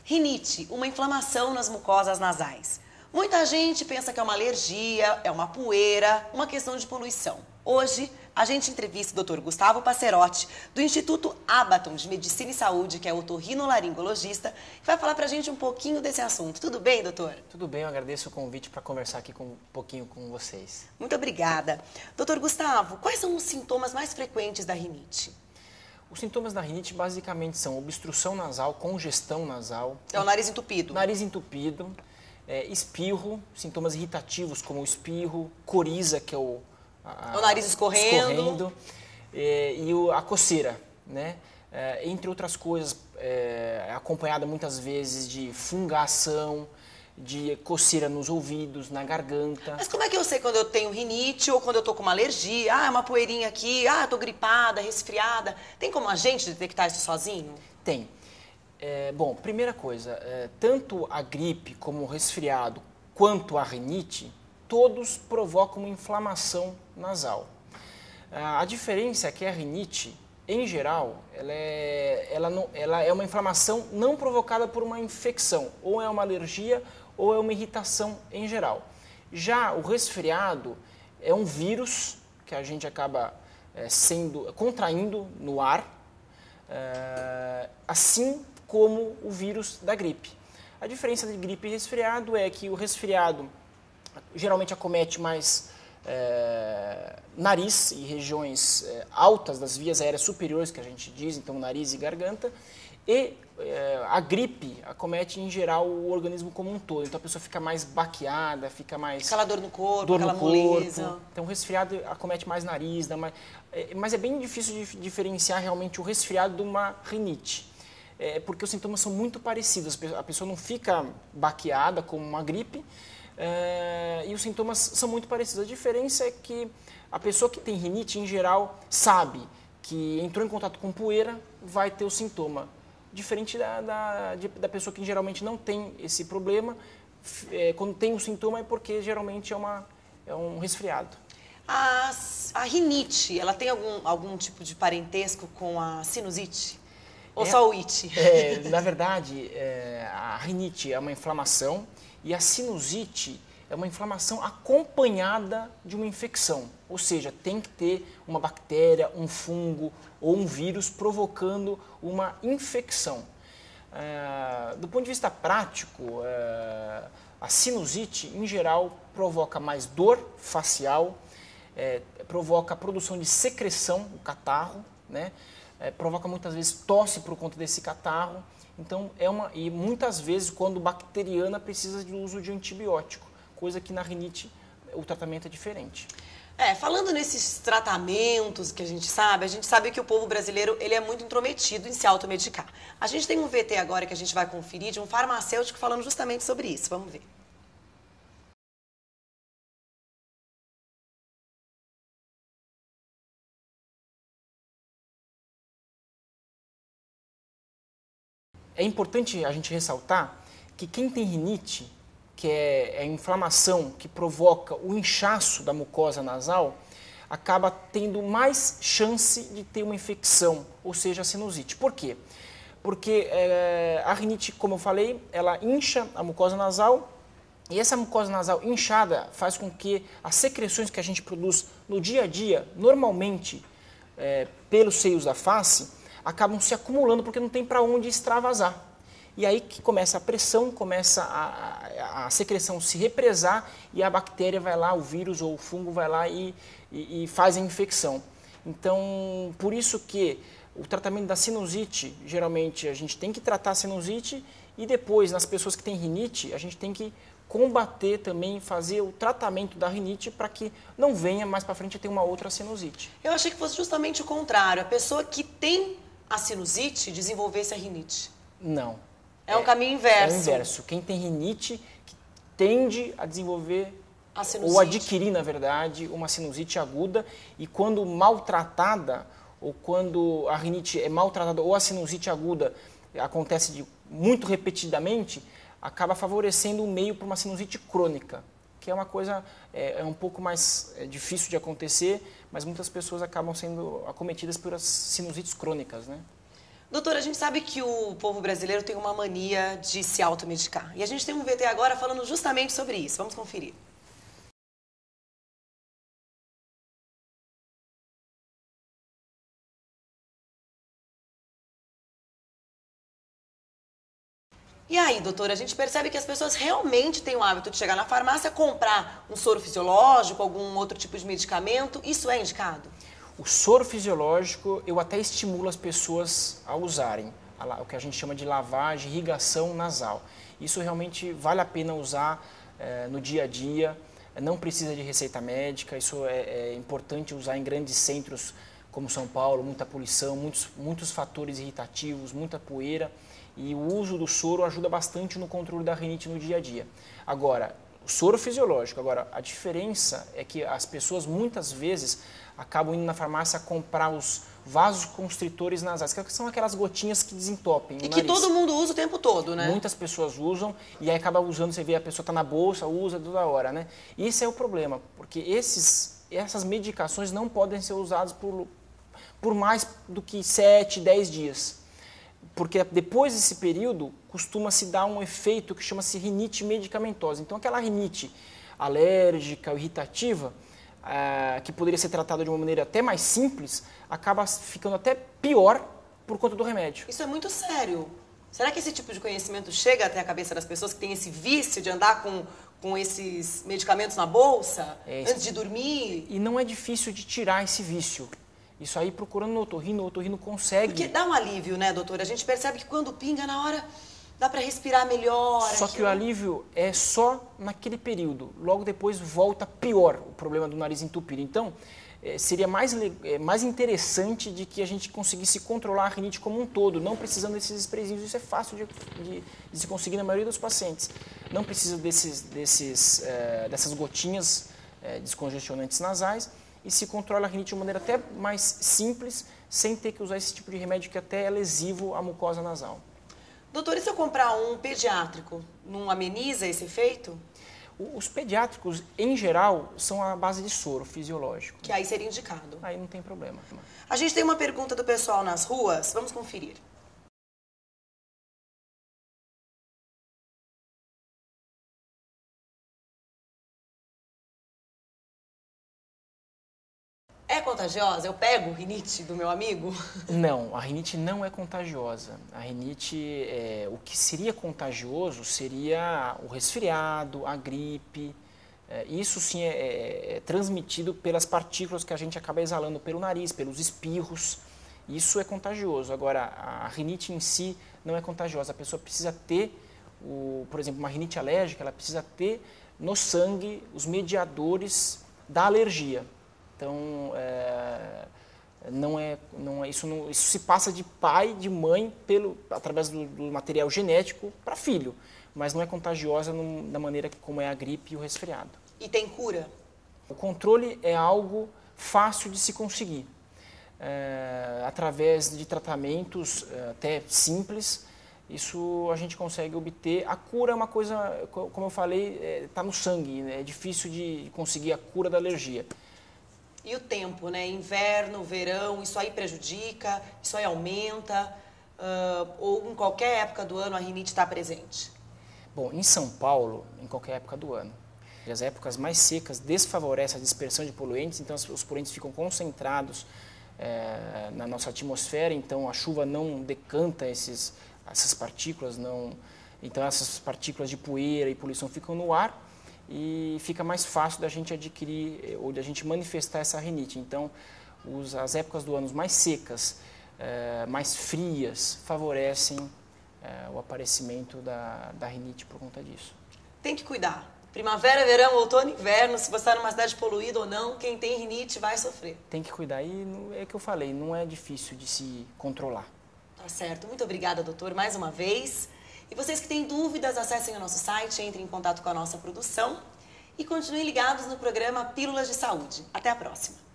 Rinite, uma inflamação nas mucosas nasais. Muita gente pensa que é uma alergia, é uma poeira, uma questão de poluição. Hoje, a gente entrevista o Dr. Gustavo Passerotti, do Instituto Abaton de Medicina e Saúde, que é otorrinolaringologista, que vai falar pra gente um pouquinho desse assunto. Tudo bem, doutor? Tudo bem, eu agradeço o convite para conversar aqui um pouquinho com vocês. Muito obrigada. Doutor Gustavo, quais são os sintomas mais frequentes da rinite? Os sintomas da rinite basicamente são obstrução nasal, congestão nasal. É o nariz entupido. Nariz entupido, espirro, sintomas irritativos como o espirro, coriza, que é o nariz escorrendo. A coceira, né? Entre outras coisas, acompanhada muitas vezes de fungação, de coceira nos ouvidos, na garganta. Mas como é que eu sei quando eu tenho rinite ou quando eu tô com uma alergia? Ah, é uma poeirinha aqui, ah, tô gripada, resfriada. Tem como a gente detectar isso sozinho? Tem. Bom, primeira coisa, tanto a gripe como o resfriado quanto a rinite, todos provocam uma inflamação nasal. A diferença é que a rinite, em geral, ela é uma inflamação não provocada por uma infecção, ou é uma alergia ou é uma irritação em geral. Já o resfriado é um vírus que a gente acaba contraindo no ar, assim como o vírus da gripe. A diferença de gripe e resfriado é que o resfriado geralmente acomete mais nariz e regiões altas das vias aéreas superiores, que a gente diz, então nariz e garganta, e a gripe acomete em geral o organismo como um todo, então a pessoa fica mais baqueada, fica mais... Aquela dor no corpo, aquela moleza. Então o resfriado acomete mais nariz, mas é bem difícil de diferenciar realmente o resfriado de uma rinite, porque os sintomas são muito parecidos, a pessoa não fica baqueada como uma gripe, e os sintomas são muito parecidos. A diferença é que a pessoa que tem rinite, em geral, sabe que entrou em contato com poeira, vai ter o sintoma. Diferente da pessoa que geralmente não tem esse problema, quando tem o sintoma é porque geralmente é um resfriado. A rinite, ela tem algum tipo de parentesco com a sinusite? Ou só o it? Na verdade, a rinite é uma inflamação e a sinusite é uma inflamação acompanhada de uma infecção. Ou seja, tem que ter uma bactéria, um fungo ou um vírus provocando uma infecção. Do ponto de vista prático, a sinusite, em geral, provoca mais dor facial, provoca a produção de secreção, o catarro, né? Provoca muitas vezes tosse por conta desse catarro. Então, e muitas vezes, quando bacteriana, precisa de uso de antibiótico, coisa que na rinite o tratamento é diferente. Falando nesses tratamentos que a gente sabe que o povo brasileiro ele é muito intrometido em se automedicar. A gente tem um VT agora que a gente vai conferir de um farmacêutico falando justamente sobre isso. Vamos ver. É importante a gente ressaltar que quem tem rinite, que é a inflamação que provoca o inchaço da mucosa nasal, acaba tendo mais chance de ter uma infecção, ou seja, a sinusite. Por quê? Porque a rinite, como eu falei, ela incha a mucosa nasal e essa mucosa nasal inchada faz com que as secreções que a gente produz no dia a dia, normalmente pelos seios da face, acabam se acumulando porque não tem para onde extravasar. E aí que começa a pressão, começa a secreção se represar e a bactéria vai lá, o vírus ou o fungo vai lá e faz a infecção. Então, por isso que o tratamento da sinusite, geralmente a gente tem que tratar a sinusite e depois, nas pessoas que têm rinite, a gente tem que combater também, fazer o tratamento da rinite para que não venha mais para frente a ter uma outra sinusite. Eu achei que fosse justamente o contrário, a pessoa que tem a sinusite desenvolvesse a rinite. Não. É um caminho inverso. É o inverso. Quem tem rinite que tende a desenvolver a sinusite, ou adquirir, na verdade, uma sinusite aguda e quando maltratada ou quando a rinite é maltratada ou a sinusite aguda acontece muito repetidamente, acaba favorecendo o meio para uma sinusite crônica, que é uma coisa um pouco mais difícil de acontecer, mas muitas pessoas acabam sendo acometidas por sinusites crônicas, né? Doutora, a gente sabe que o povo brasileiro tem uma mania de se automedicar. E a gente tem um VT agora falando justamente sobre isso. Vamos conferir. E aí, doutora, a gente percebe que as pessoas realmente têm o hábito de chegar na farmácia, comprar um soro fisiológico, algum outro tipo de medicamento. Isso é indicado? O soro fisiológico, eu até estimulo as pessoas a usarem, o que a gente chama de lavagem, irrigação nasal. Isso realmente vale a pena usar no dia a dia, não precisa de receita médica, isso é importante usar em grandes centros como São Paulo, muita poluição, muitos fatores irritativos, muita poeira. E o uso do soro ajuda bastante no controle da rinite no dia a dia. Agora, o soro fisiológico, a diferença é que as pessoas muitas vezes acabam indo na farmácia comprar os vasoconstritores nasais, que são aquelas gotinhas que desentopem o nariz. E que todo mundo usa o tempo todo, né? Muitas pessoas usam e aí acaba usando, você vê a pessoa está na bolsa, usa toda hora, né? E esse é o problema, porque essas medicações não podem ser usadas por mais do que 7, 10 dias. Porque depois desse período, costuma-se dar um efeito que chama-se rinite medicamentosa. Então, aquela rinite alérgica ou irritativa, que poderia ser tratada de uma maneira até mais simples, acaba ficando até pior por conta do remédio. Isso é muito sério. Será que esse tipo de conhecimento chega até a cabeça das pessoas que têm esse vício de andar com esses medicamentos na bolsa, antes de dormir? E não é difícil de tirar esse vício. Isso aí, procurando no otorrino consegue... Porque dá um alívio, né, doutora? A gente percebe que quando pinga na hora, dá para respirar melhor. Só que o alívio é só naquele período. Logo depois volta pior o problema do nariz entupido. Então, seria mais interessante de que a gente conseguisse controlar a rinite como um todo, não precisando desses sprayzinhos. Isso é fácil de se conseguir na maioria dos pacientes. Não precisa dessas gotinhas descongestionantes nasais. E se controla a rinite de uma maneira até mais simples, sem ter que usar esse tipo de remédio que até é lesivo à mucosa nasal. Doutor, e se eu comprar um pediátrico, não ameniza esse efeito? Os pediátricos, em geral, são à base de soro fisiológico. Que aí seria indicado. Aí não tem problema. A gente tem uma pergunta do pessoal nas ruas, vamos conferir. É contagiosa? Eu pego rinite do meu amigo? Não, a rinite não é contagiosa. A rinite, o que seria contagioso seria o resfriado, a gripe. Isso sim é transmitido pelas partículas que a gente acaba exalando pelo nariz, pelos espirros. Isso é contagioso. Agora, a rinite em si não é contagiosa. A pessoa precisa ter, por exemplo, uma rinite alérgica, ela precisa ter no sangue os mediadores da alergia. Então, isso se passa de pai, de mãe, através do material genético para filho, mas não é contagiosa da maneira como é a gripe e o resfriado. E tem cura? O controle é algo fácil de se conseguir, através de tratamentos até simples. Isso a gente consegue obter. A cura é uma coisa, como eu falei, está no sangue, né? É difícil de conseguir a cura da alergia. E o tempo, né? Inverno, verão, isso aí prejudica, isso aí aumenta, ou em qualquer época do ano a rinite está presente? Bom, em São Paulo, em qualquer época do ano. As épocas mais secas desfavorecem a dispersão de poluentes, então os poluentes ficam concentrados na nossa atmosfera, então a chuva não decanta essas partículas, então essas partículas de poeira e poluição ficam no ar, e fica mais fácil da gente adquirir ou da gente manifestar essa rinite. Então, as épocas do ano mais secas, mais frias, favorecem o aparecimento da rinite por conta disso. Tem que cuidar. Primavera, verão, outono, inverno, se você está numa cidade poluída ou não, quem tem rinite vai sofrer. Tem que cuidar. E é o que eu falei, não é difícil de se controlar. Tá certo. Muito obrigada, doutor, mais uma vez. E vocês que têm dúvidas, acessem o nosso site, entrem em contato com a nossa produção e continuem ligados no programa Pílulas de Saúde. Até a próxima!